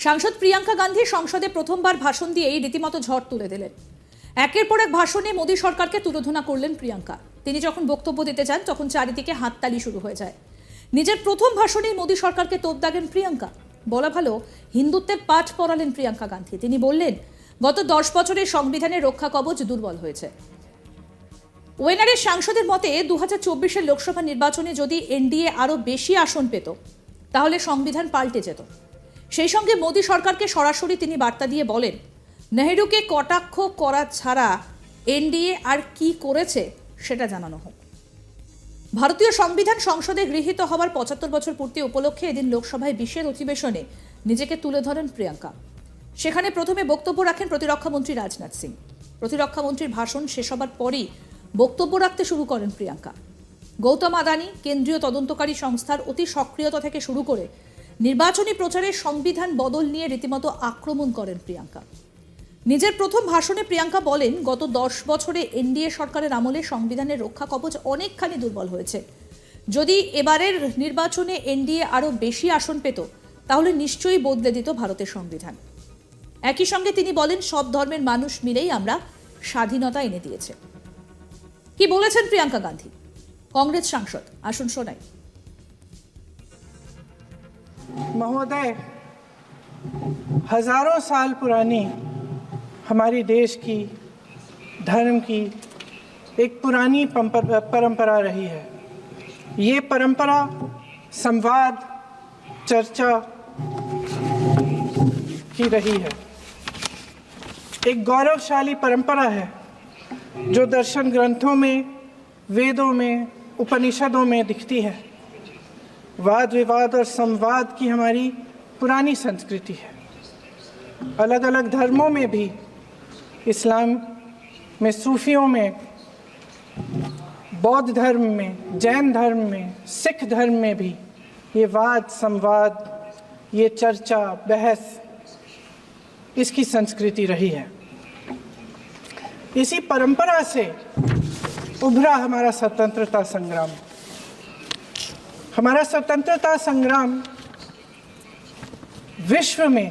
সাংসদ প্রিয়াঙ্কা গান্ধী সংসদে প্রথমবার ভাষণ দিয়েই রীতিমতো ঝড় তুলে দিলেন। একের পর এক ভাষণে মোদী সরকারকে তুলোধনা করলেন প্রিয়াঙ্কা। তিনি যখন বক্তব্য দিতে যান তখন চারিদিকে হাততালি শুরু হয়ে যায়। নিজের প্রথম ভাষণেই মোদী সরকারকে তোপ দাগেন প্রিয়াঙ্কা। বলা ভালো, হিন্দুত্বের পাঠ পড়ালেন প্রিয়াঙ্কা গান্ধী। তিনি বললেন, গত 10 বছরে সংবিধানের রক্ষা কবচ দুর্বল হয়েছে। ওয়েনারের সাংসদের মতে 2024-এর লোকসভা নির্বাচনে যদি এনডিএ আরো বেশি আসন পেত তাহলে সংবিধান পাল্টে যেত। সেই সঙ্গে মোদী সরকারকে সরাসরি তিনি বার্তা দিয়ে বলেন, নেহরুকে কটাক্ষ করা ছাড়া এনডিএ আর কি করেছে সেটা জানানো হোক। ভারতীয় সংবিধান সংসদে গৃহীত হওয়ার 75 বছর পূর্তি উপলক্ষে এদিন লোকসভায় বিশেষ অধিবেশনে নিজেকে তুলে ধরেন প্রিয়াঙ্কা। সেখানে প্রথমে বক্তব্য রাখেন প্রতিরক্ষামন্ত্রী রাজনাথ সিং। প্রতিরক্ষামন্ত্রীর ভাষণ শেষ হবার পরই বক্তব্য রাখতে শুরু করেন প্রিয়াঙ্কা। গৌতম আদানি, কেন্দ্রীয় তদন্তকারী সংস্থার অতি সক্রিয়তা থেকে শুরু করে নির্বাচনী প্রচারে সংবিধান বদল নিয়ে রীতিমতো আক্রমণ করেন প্রিয়াঙ্কা। নিজের প্রথম ভাষণে প্রিয়াঙ্কা বলেন, গত 10 বছরে এনডিএ সরকারের আমলে সংবিধানের রক্ষা কবচ অনেকখানি দুর্বল হয়েছে। যদি এবারের নির্বাচনে এনডিএ আরো বেশি আসন পেত তাহলে নিশ্চয়ই বদলে দিত ভারতের সংবিধান। একই সঙ্গে তিনি বলেন, সব ধর্মের মানুষ মিলেই আমরা স্বাধীনতা এনে দিয়েছে। কি বলেছেন প্রিয়াঙ্কা গান্ধী? कांग्रेस सांसद, आसुन शोनाई। महोदय, हजारों साल पुरानी हमारी देश की धर्म की एक पुरानी परंपरा रही है। ये परंपरा संवाद, चर्चा की रही है। एक गौरवशाली परंपरा है जो दर्शन ग्रंथों में, वेदों में, उपनिषदों में दिखती है। वाद विवाद और संवाद की हमारी पुरानी संस्कृति है। अलग अलग धर्मों में भी, इस्लाम में, सूफियों में, बौद्ध धर्म में, जैन धर्म में, सिख धर्म में भी ये वाद संवाद, ये चर्चा बहस, इसकी संस्कृति रही है। इसी परंपरा से उभरा हमारा स्वतंत्रता संग्राम। हमारा स्वतंत्रता संग्राम विश्व में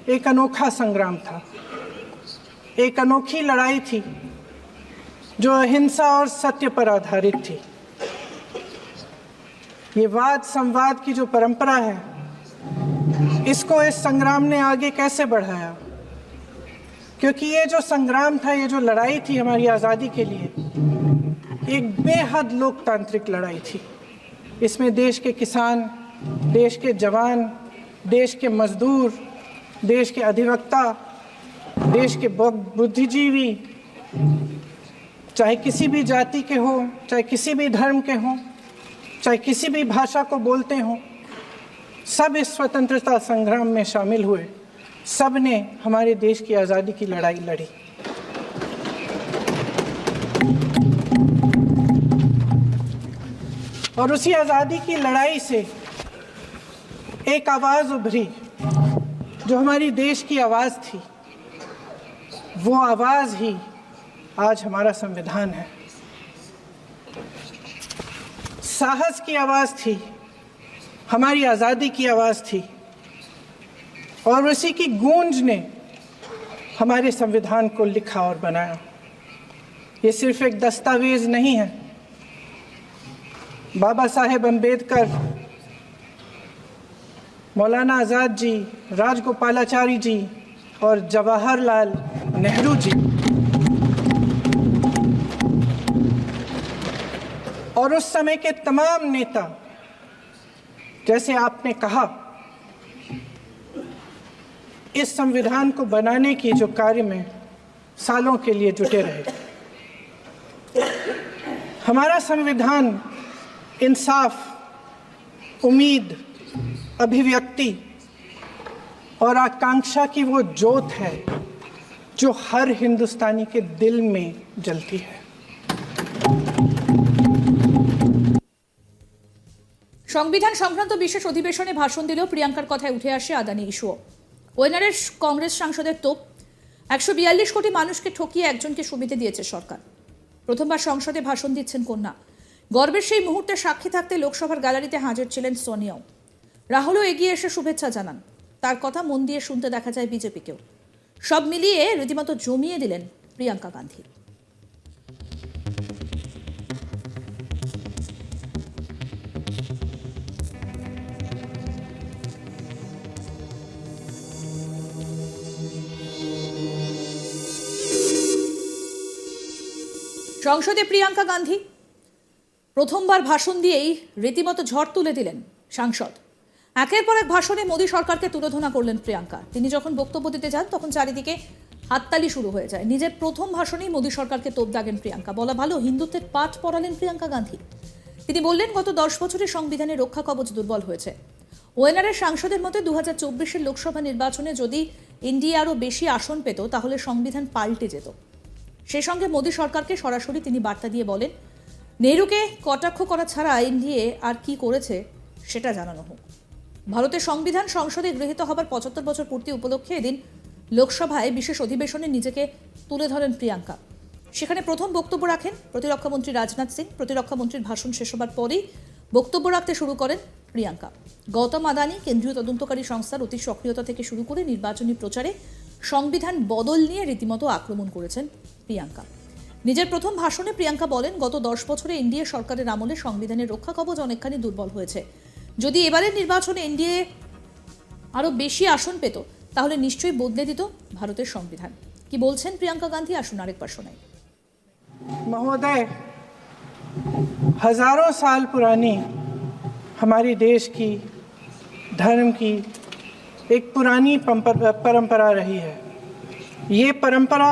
एक अनोखा संग्राम था, एक अनोखी लड़ाई थी जो अहिंसा और सत्य पर आधारित थी। ये वाद संवाद की जो परंपरा है, इसको इस संग्राम ने आगे कैसे बढ़ाया? क्योंकि ये जो संग्राम था, ये जो लड़ाई थी हमारी आज़ादी के लिए, एक बेहद लोकतांत्रिक लड़ाई थी। इसमें देश के किसान, देश के जवान, देश के मजदूर, देश के अधिवक्ता, देश के बुद्धिजीवी, चाहे किसी भी जाति के हों, चाहे किसी भी धर्म के हों, चाहे किसी भी भाषा को बोलते हों, सब इस स्वतंत्रता संग्राम में शामिल हुए। सब ने हमारे देश की आज़ादी की लड़ाई लड़ी। और उसी आज़ादी की लड़ाई से एक आवाज़ उभरी जो हमारी देश की आवाज़ थी। वो आवाज़ ही आज हमारा संविधान है। साहस की आवाज़ थी, हमारी आज़ादी की आवाज़ थी, और उसी की गूंज ने हमारे संविधान को लिखा और बनाया। ये सिर्फ एक दस्तावेज नहीं है। बाबा साहेब अम्बेडकर, मौलाना आज़ाद जी, राजगोपालाचारी जी और जवाहरलाल नेहरू जी और उस समय के तमाम नेता, जैसे आपने कहा, इस संविधान को बनाने की जो कार्य में सालों के लिए जुटे रहे। हमारा संविधान इंसाफ, उम्मीद, अभिव्यक्ति और आकांक्षा की वो ज्योत है जो हर हिंदुस्तानी के दिल में जलती है। সংবিধান সংক্রান্ত বিশেষ অধিবেশনে ভাষণ দিলেও প্রিয়াঙ্কার কথায় উঠে আসে আদানি ইস্যুও। ওয়েনারের কংগ্রেস সাংসদের তোপ, 142 কোটি মানুষকে ঠকিয়ে একজনকে সুবিধে দিয়েছে সরকার। প্রথমবার সংসদে ভাষণ দিচ্ছেন কন্যা। গর্বের সেই মুহূর্তে সাক্ষী থাকতে লোকসভার গ্যালারিতে হাজির ছিলেন সোনিয়াও। রাহুলও এগিয়ে এসে শুভেচ্ছা জানান। তার কথা মন দিয়ে শুনতে দেখা যায় বিজেপিকেও। সব মিলিয়ে রীতিমতো জমিয়ে দিলেন প্রিয়াঙ্কা গান্ধী। সংসদে প্রিয়াঙ্কা গান্ধী প্রথমবার ভাষণ দিয়েই রীতিমতো ঝড় তুলে দিলেন সাংসদ। একের পর এক ভাষণে মোদী সরকারকে তুলোধনা করলেন প্রিয়াঙ্কা। তিনি যখন বক্তব্য দিতে যান তখন চারিদিকে হাততালি শুরু হয়ে যায়। নিজের প্রথম ভাষণেই মোদী সরকারকে তোপ দাগেন প্রিয়াঙ্কা। বলা ভালো, হিন্দুত্বের পাঠ পড়ালেন প্রিয়াঙ্কা গান্ধী। তিনি বললেন, গত 10 বছরে সংবিধানের রক্ষা কবচ দুর্বল হয়েছে। ওএনআরের সাংসদের মতে 2024-এর লোকসভা নির্বাচনে যদি এনডিএ আরও বেশি আসন পেত তাহলে সংবিধান পাল্টে যেত। সেই সঙ্গে মোদী সরকারকে সরাসরি তিনি বার্তা দিয়ে বলেন, নেহরুকে কটাক্ষ করা ছাড়া এনডিএ আর কি করেছে সেটা জানানো হোক। ভারতের সংবিধান সংসদে গৃহীত হবার 75 বছর পূর্তি উপলক্ষে এদিন লোকসভায় বিশেষ অধিবেশনে নিজেকে তুলে ধরেন প্রিয়াঙ্কা। সেখানে প্রথম বক্তব্য রাখেন প্রতিরক্ষামন্ত্রী রাজনাথ সিং। প্রতিরক্ষামন্ত্রীর ভাষণ শেষ হবার পরেই বক্তব্য রাখতে শুরু করেন প্রিয়াঙ্কা। গৌতম আদানি কেন্দ্রীয় তদন্তকারী সংস্থার অতি সক্রিয়তা থেকে শুরু করে নির্বাচনী প্রচারে সংবিধান বদল নিয়ে রীতিমতো আক্রমণ করেছেন প্রিয়াঙ্কা। নিজের প্রথম ভাষণে প্রিয়াঙ্কা বলেন, গত 10 বছরে এনডিএ সরকারের আমলে সংবিধানের রক্ষা কবচ অনেকখানি দুর্বল হয়েছে। যদি এবারের নির্বাচনে এনডিএ আরো বেশি আসন পেত তাহলে নিশ্চয়ই বদলে দিত ভারতের সংবিধান। কি বলছেন প্রিয়াঙ্কা গান্ধী, আসুন আরেকবার শোনাই। महोदय, हजारों साल पुरानी हमारी देश की धर्म की एक पुरानी परंपरा रही है। ये परंपरा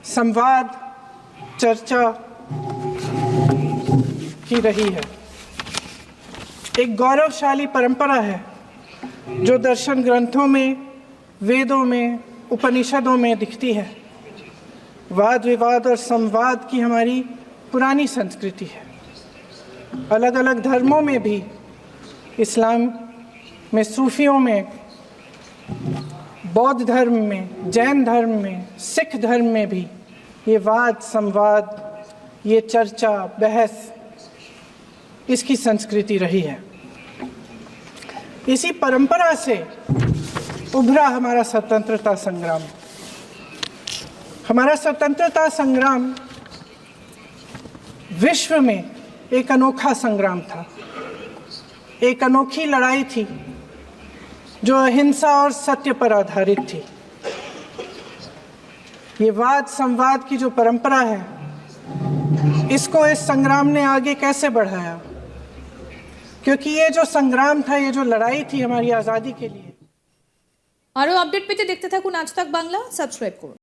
संवाद, चर्चा की रही है। एक गौरवशाली परंपरा है जो दर्शन ग्रंथों में, वेदों में, उपनिषदों में दिखती है। वाद विवाद और संवाद की हमारी पुरानी संस्कृति है। अलग अलग धर्मों में भी, इस्लाम में, सूफियों में, बौद्ध धर्म में, जैन धर्म में, सिख धर्म में भी ये वाद संवाद, ये चर्चा बहस इसकी संस्कृति रही है। इसी परंपरा से उभरा हमारा स्वतंत्रता संग्राम। हमारा स्वतंत्रता संग्राम विश्व में एक अनोखा संग्राम था, एक अनोखी लड़ाई थी जो अहिंसा और सत्य पर आधारित थी। ये वाद संवाद की जो परंपरा है, इसको इस संग्राम ने आगे कैसे बढ़ाया, क्योंकि ये जो संग्राम था, ये जो लड़ाई थी हमारी आज़ादी के लिए। আরো আপডেট পেতে দেখতে থাকুন আজ তাক বাংলা, সাবস্ক্রাইব করুন।